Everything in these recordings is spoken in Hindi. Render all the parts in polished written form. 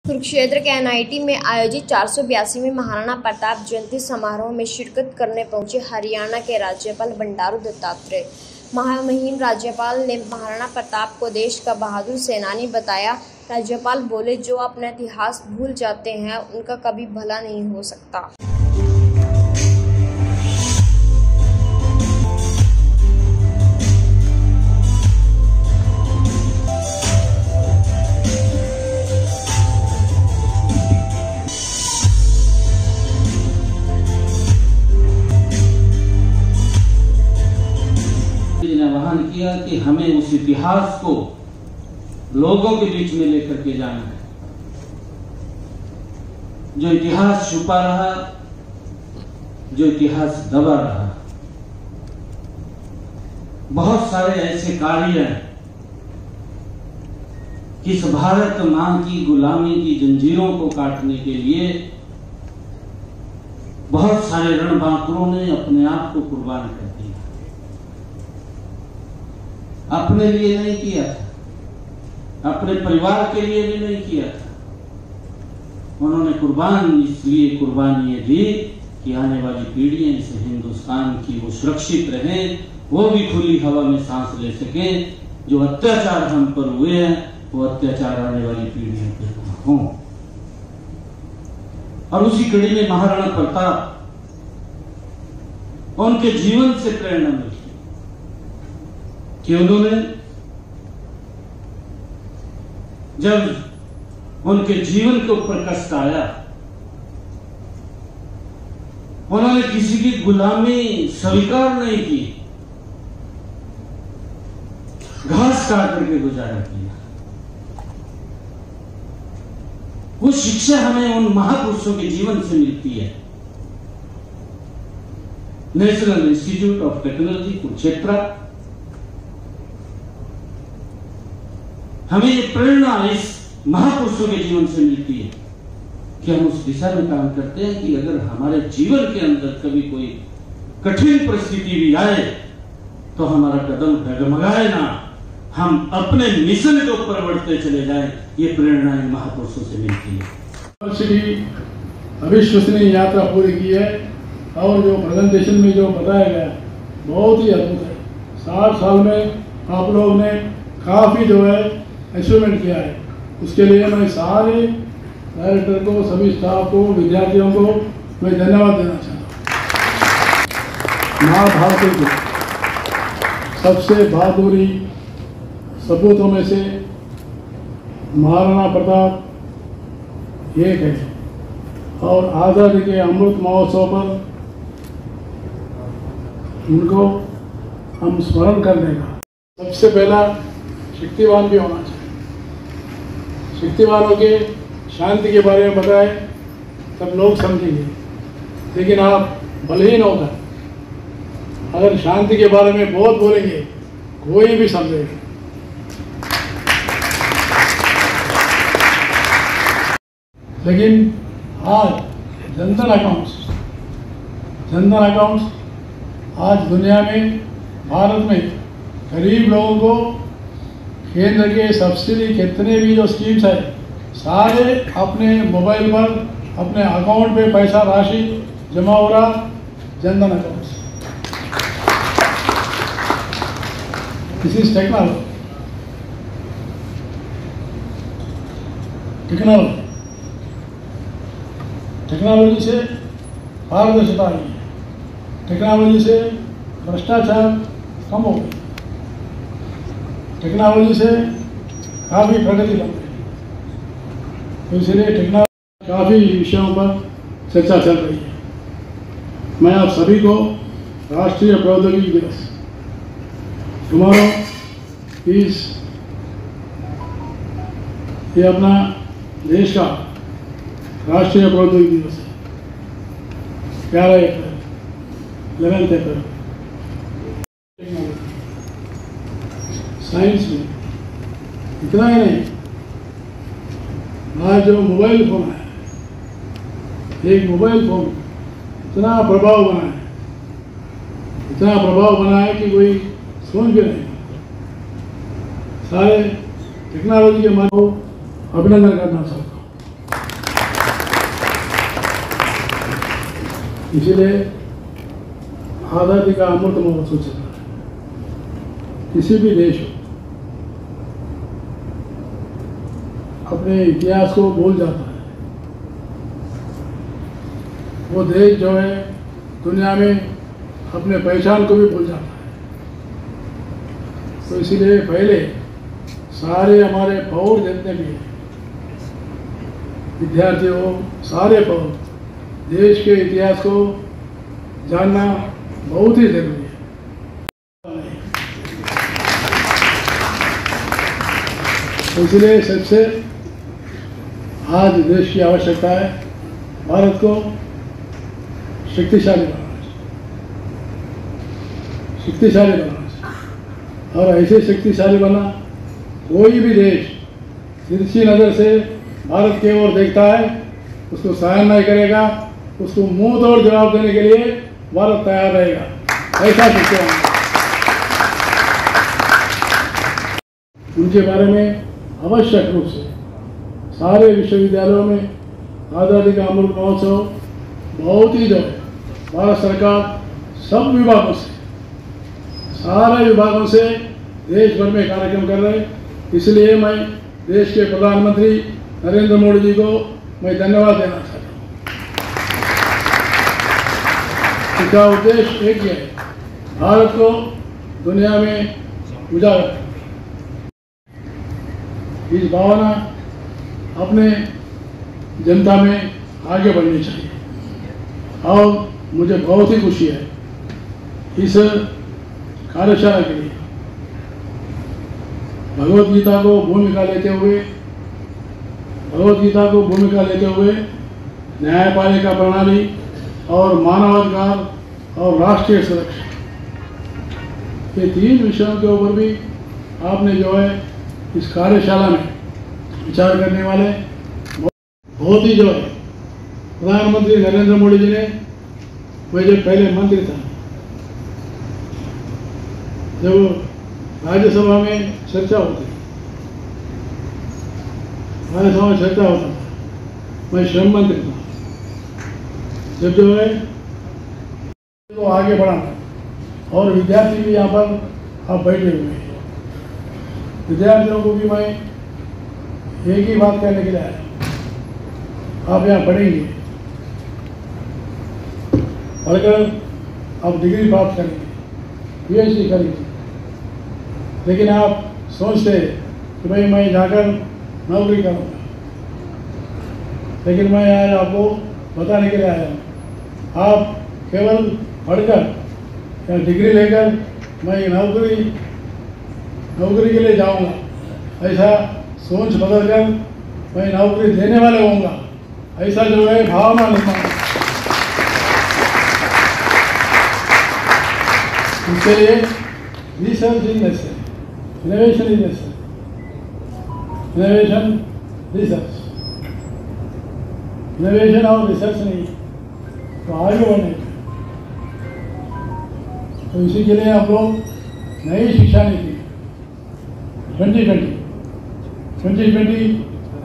कुरुक्षेत्र के एनआईटी में आयोजित 482वें महाराणा प्रताप जयंती समारोह में शिरकत करने पहुंचे हरियाणा के राज्यपाल बंडारू दत्तात्रेय। महामहिम राज्यपाल ने महाराणा प्रताप को देश का बहादुर सेनानी बताया। राज्यपाल बोले, जो अपना इतिहास भूल जाते हैं उनका कभी भला नहीं हो सकता। आह्वान किया कि हमें उस इतिहास को लोगों के बीच में लेकर के जाना है। जो इतिहास छुपा रहा, जो इतिहास दबा रहा, बहुत सारे ऐसे कार्य हैं कि इस भारत मां की गुलामी की जंजीरों को काटने के लिए बहुत सारे रणबांकुरों ने अपने आप को कुर्बान कर दिया। अपने लिए नहीं किया था, अपने परिवार के लिए भी नहीं किया था। उन्होंने कुर्बान इसलिए कुर्बानियां दी कि आने वाली पीढ़ियां इस हिंदुस्तान की वो सुरक्षित रहें, वो भी खुली हवा में सांस ले सकें। जो अत्याचार हम पर हुए हैं वो अत्याचार आने वाली पीढ़ियों पे ना हो। और उसी कड़ी में महाराणा प्रताप, उनके जीवन से प्रेरणा मिली कि उन्होंने जब उनके जीवन के ऊपर कष्ट आया, उन्होंने किसी की गुलामी स्वीकार नहीं की, घास काट करके गुजारा किया। वो शिक्षा हमें उन महापुरुषों के जीवन से मिलती है। National institute of technology Kurukshetra, हमें ये प्रेरणा इस महापुरुषों के जीवन से मिलती है कि हम उस दिशा में काम करते हैं कि अगर हमारे जीवन के अंदर कभी कोई कठिन परिस्थिति भी आए तो हमारा कदम डगमगाए ना, हम अपने मिशन के ऊपर बढ़ते चले जाएं। ये प्रेरणा इन महापुरुषों से मिलती है। अविश्वसनीय यात्रा पूरी की है और जो प्रेजेंटेशन में जो बताया गया बहुत ही अद्भुत है। 60 साल में आप लोग ने काफी जो है अचीवमेंट किया है। उसके लिए मैं सारे डायरेक्टर को, सभी स्टाफ को, विद्यार्थियों को मैं धन्यवाद देना चाहता हूँ। महाभारत को सबसे बहादुरी सपूतों में से महाराणा प्रताप एक है और आज़ादी के अमृत महोत्सव पर उनको हम स्मरण करने का सबसे पहला शक्तिवान भी होना चाहिए। शक्तिवानों के शांति के बारे में बताए तब लोग समझेंगे, लेकिन आप बलहीन होकर अगर शांति के बारे में बहुत बोलेंगे कोई भी समझेगा। लेकिन आज जनधन अकाउंट्स आज दुनिया में, भारत में गरीब लोगों को केंद्र के सब्सिडी कितने भी जो स्कीम्स है सारे अपने मोबाइल पर अपने अकाउंट पे पैसा राशि जमा हो रहा। Jan Dhan accounts, this is technology से पारदर्शिता आई है। टेक्नोलॉजी से भ्रष्टाचार कम हो गई। टेक्नोलॉजी से काफ़ी प्रगति बन गई। तो इसलिए टेक्नोलॉजी काफ़ी विषयों पर चर्चा चल रही है। मैं आप सभी को राष्ट्रीय प्रौद्योगिकी दिवस, टुमारो इज, ये अपना देश का राष्ट्रीय प्रौद्योगिकी दिवस है। 11 अप्रैल, 11 अप्रैल। साइंस में इतना ही नहीं, आज जो मोबाइल फोन है, एक मोबाइल फोन इतना प्रभाव बना है कि कोई सोच भी नहीं। सारे टेक्नोलॉजी के माध्यम अभिनंदन करना चाहता हूँ। इसीलिए आज़ादी का अमृत महोत्सव चल रहा है। किसी भी देश अपने इतिहास को भूल जाता है, वो देश जो है दुनिया में अपने पहचान को भी भूल जाता है। तो इसीलिए पहले सारे हमारे पौर जितने भी हैं, विद्यार्थी हो, सारे पौर देश के इतिहास को जानना बहुत ही जरूरी है। तो इसलिए सबसे आज देश की आवश्यकता है भारत को शक्तिशाली बनाना चाहिए, शक्तिशाली बनाना चाहिए। और ऐसे शक्तिशाली बना कोई भी देश तिरछी नज़र से भारत की ओर देखता है उसको सहन नहीं करेगा, उसको मुंह तोड़ जवाब देने के लिए भारत तैयार रहेगा। ऐसा सोचते हैं। उनके बारे में आवश्यक रूप से सारे विश्वविद्यालयों में आज़ादी का अमृत महोत्सव बहुत ही जो है भारत सरकार सब विभागों से, सारे विभागों से देश भर में कार्यक्रम कर रहे हैं। इसलिए मैं देश के प्रधानमंत्री नरेंद्र मोदी जी को मैं धन्यवाद देना चाहता हूँ। इसका उद्देश्य एक ही है, भारत को दुनिया में उजागर। इस भावना अपने जनता में आगे बढ़नी चाहिए। और मुझे बहुत ही खुशी है इस कार्यशाला के लिए भगवत गीता को भूमिका लेते हुए न्यायपालिका प्रणाली और मानवाधिकार और राष्ट्रीय सुरक्षा, ये 3 विषयों के ऊपर भी आपने जो है इस कार्यशाला में विचार करने वाले बहुत ही जो है प्रधानमंत्री नरेंद्र मोदी जी ने, मैं जब पहले मंत्री था, जब राज्यसभा में चर्चा होती, राज्यसभा में चर्चा होता था, मैं श्रम मंत्री था, जब जो है तो आगे बढ़ाना। और विद्यार्थी भी यहाँ पर आप बैठे हुए हैं, विद्यार्थियों को भी मैं एक ही बात कहने के लिए आया, आप यहाँ पढ़ेंगे, पढ़कर आप डिग्री प्राप्त करेंगे, PhD करेंगे, लेकिन आप सोचते कि भाई मैं जाकर नौकरी करूँगा, लेकिन मैं आज आपको बताने के लिए आया हूँ, आप केवल पढ़कर या डिग्री लेकर मैं नौकरी के लिए जाऊँगा, ऐसा सोच बदल कर मैं नौकरी देने वाले होऊंगा, ऐसा जो है भावना निर्माण। इसके लिए research is necessary, innovation is necessary, innovation research, innovation और रिसर्च नहीं तो आगे बढ़ने। तो इसी के लिए आप लोग नई शिक्षा नीति 2020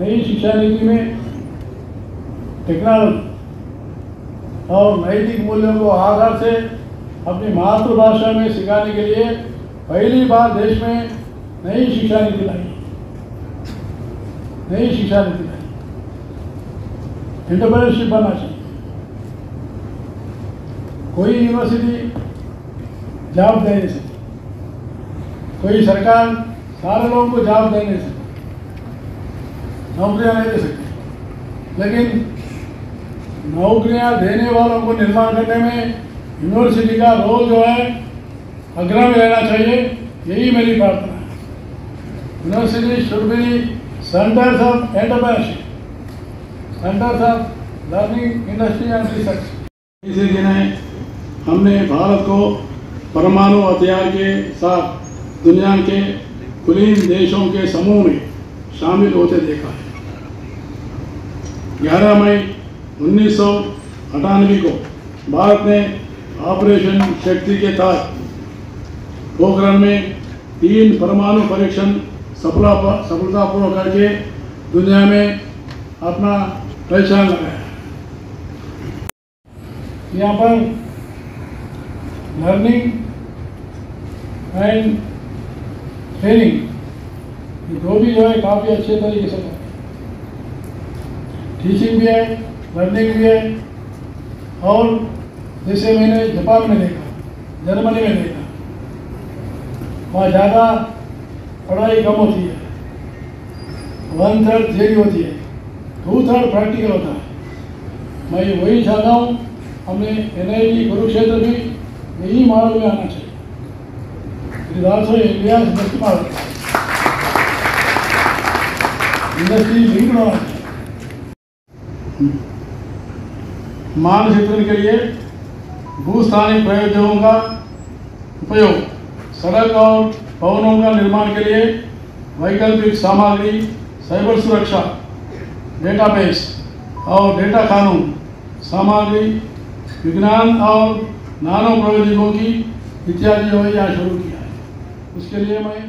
नई शिक्षा नीति में टेक्नोलॉजी और नैतिक मूल्यों को आधार से अपनी मातृभाषा में सिखाने के लिए पहली बार देश में नई शिक्षा नीति लाई। एंटरप्रेन्योरशिप बनना चाहिए। कोई यूनिवर्सिटी जॉब दे नहीं सकती, कोई सरकार सारे लोगों को जॉब दे नहीं सकती, नौकरियां नहीं दे सकती, लेकिन नौकरियां देने वालों को निर्माण करने में यूनिवर्सिटी का रोल जो है अग्रणी रहना चाहिए। यही मेरी प्रार्थना है। University should be centres of entrepreneurship, centres of learning, industry and research. इसी दिन हमने भारत को परमाणु हथियार के साथ दुनिया के कुलीन देशों के समूह में शामिल होते देखा है। 11 मई 1998 को भारत ने ऑपरेशन शक्ति के तहत पोखरण में 3 परमाणु परीक्षण सफलतापूर्वक करके दुनिया में अपना पहचान लगाया। यहाँ पर लर्निंग एंड ट्रेनिंग ये दो भी जो है काफ़ी अच्छे तरीके से करते हैं। टीचिंग भी है, लर्निंग भी है। और जैसे मैंने जापान में देखा, जर्मनी में देखा, वहाँ ज़्यादा पढ़ाई कम होती है, 1/3 थियरी होती है, 2/3 प्रैक्टिकल होता है। मैं वही चाहता हूँ हमें NIT कुरुक्षेत्र भी यही मॉडल में आना चाहिए। India best model, industry link होना चाहिए। मानचित्रण के लिए भूस्थानिक प्रयोजकों का उपयोग, सड़क और भवनों का निर्माण के लिए वैकल्पिक सामग्री, साइबर सुरक्षा, डेटाबेस और डेटा कानून सामग्री, विज्ञान और नानो प्रौद्योगिकी इत्यादि जो है यहाँ शुरू किया है। उसके लिए मैं